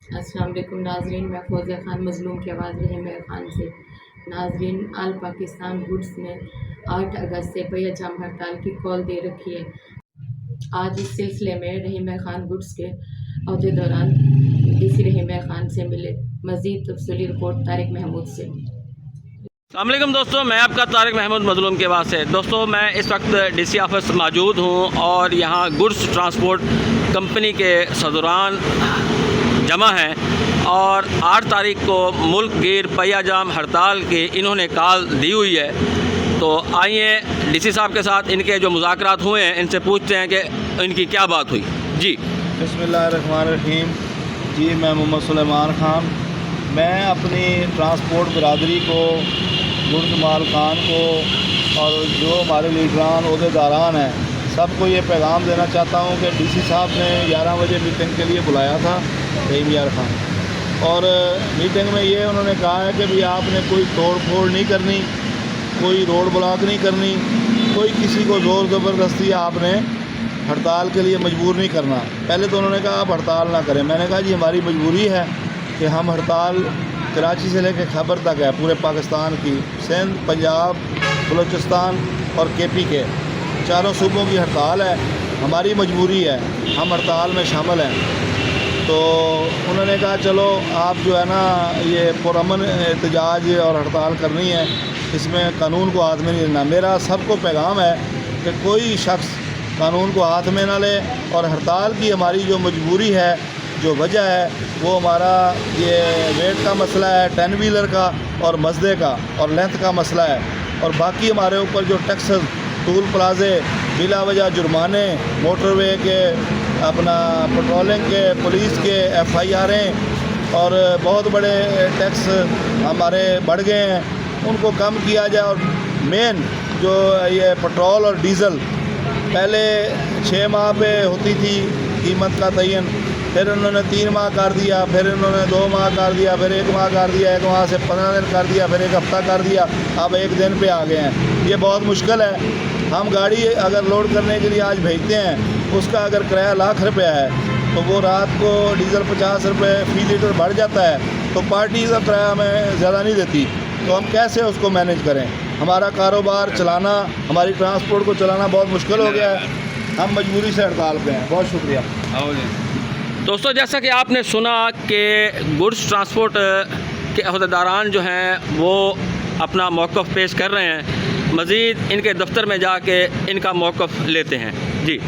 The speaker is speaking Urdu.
السلام علیکم ناظرین، میں فوزیہ خان مظلوم کی آواز رحیم خان سے۔ ناظرین، آل پاکستان گڈس نے 8 اگست سے پہیہ جام ہڑتال کی کال دے رکھی ہے۔ آج اس سلسلے میں رحیم خان گڈس کے عہدیداران ڈی سی رحیم خان سے ملے۔ مزید تفصیلی رپورٹ طارق محمود سے۔ السلام علیکم دوستوں، میں آپ کا طارق محمود مظلوم کے بعد سے۔ دوستوں، میں اس وقت ڈی سی آفس موجود ہوں اور یہاں گڈس ٹرانسپورٹ کمپنی کے صدران جمع ہیں اور 8 تاریخ کو ملک گیر پہیہ جام ہڑتال کی انہوں نے کال دی ہوئی ہے۔ تو آئیے ڈی سی صاحب کے ساتھ ان کے جو مذاکرات ہوئے ہیں ان سے پوچھتے ہیں کہ ان کی کیا بات ہوئی۔ جی بسم اللہ الرحمن الرحیم۔ جی میں محمد سلیمان خان، میں اپنی ٹرانسپورٹ برادری کو، گڈس مالکان کو اور جو ہمارے لیڈران عہدیداران ہیں سب کو یہ پیغام دینا چاہتا ہوں کہ ڈی سی صاحب نے 11 بجے میٹنگ کے لیے بلایا تھا رحیم یار خان، اور میٹنگ میں یہ انہوں نے کہا ہے کہ بھی آپ نے کوئی توڑ پھوڑ نہیں کرنی، کوئی روڈ بلاک نہیں کرنی، کوئی کسی کو زور زبردستی آپ نے ہڑتال کے لیے مجبور نہیں کرنا۔ پہلے تو انہوں نے کہا آپ ہڑتال نہ کریں، میں نے کہا جی ہماری مجبوری ہے کہ ہم ہڑتال کراچی سے لے کے خیبر تک ہے، پورے پاکستان کی، سندھ، پنجاب، بلوچستان اور کے پی کے 4 صوبوں کی ہڑتال ہے، ہماری مجبوری ہے، ہم ہڑتال میں شامل ہیں۔ تو انہوں نے کہا چلو آپ جو ہے نا یہ پرامن احتجاج اور ہڑتال کرنی ہے، اس میں قانون کو ہاتھ میں نہیں لینا۔ میرا سب کو پیغام ہے کہ کوئی شخص قانون کو ہاتھ میں نہ لے، اور ہڑتال کی ہماری جو مجبوری ہے، جو وجہ ہے، وہ ہمارا یہ ویٹ کا مسئلہ ہے، 10 ویلر کا اور مزدے کا اور لینتھ کا مسئلہ ہے، اور باقی ہمارے اوپر جو ٹیکسز، ٹول پلازے، بلا وجہ جرمانے، موٹر وے کے، اپنا پٹرولنگ کے، پولیس کے FIRیں اور بہت بڑے ٹیکس ہمارے بڑھ گئے ہیں، ان کو کم کیا جائے۔ اور مین جو یہ پٹرول اور ڈیزل پہلے 6 ماہ پہ ہوتی تھی قیمت کا تعین، پھر انہوں نے 3 ماہ کر دیا، پھر انہوں نے 2 ماہ کر دیا، پھر 1 ماہ کر دیا، 1 ماہ سے 15 دن کر دیا، پھر 1 ہفتہ کر دیا، اب 1 دن پہ آ گئے ہیں۔ یہ بہت مشکل ہے۔ ہم گاڑی اگر لوڈ کرنے کے لیے آج بھیجتے ہیں، اس کا اگر کرایہ 1,00,000 روپیہ ہے تو وہ رات کو ڈیزل 50 روپے فی لیٹر بڑھ جاتا ہے، تو پارٹی کا کرایہ ہمیں زیادہ نہیں دیتی، تو ہم کیسے اس کو مینیج کریں؟ ہمارا کاروبار چلانا، ہماری ٹرانسپورٹ کو چلانا بہت مشکل ہو گیا ہے، ہم مجبوری سے ہڑتال پہ ہیں۔ بہت شکریہ۔ دوستوں، جیسا کہ آپ نے سنا کہ گڈس ٹرانسپورٹ کے عہدیداران جو ہیں وہ اپنا موقف پیش کر رہے ہیں، مزید ان کے دفتر میں جا کے ان کا موقف لیتے ہیں۔ جی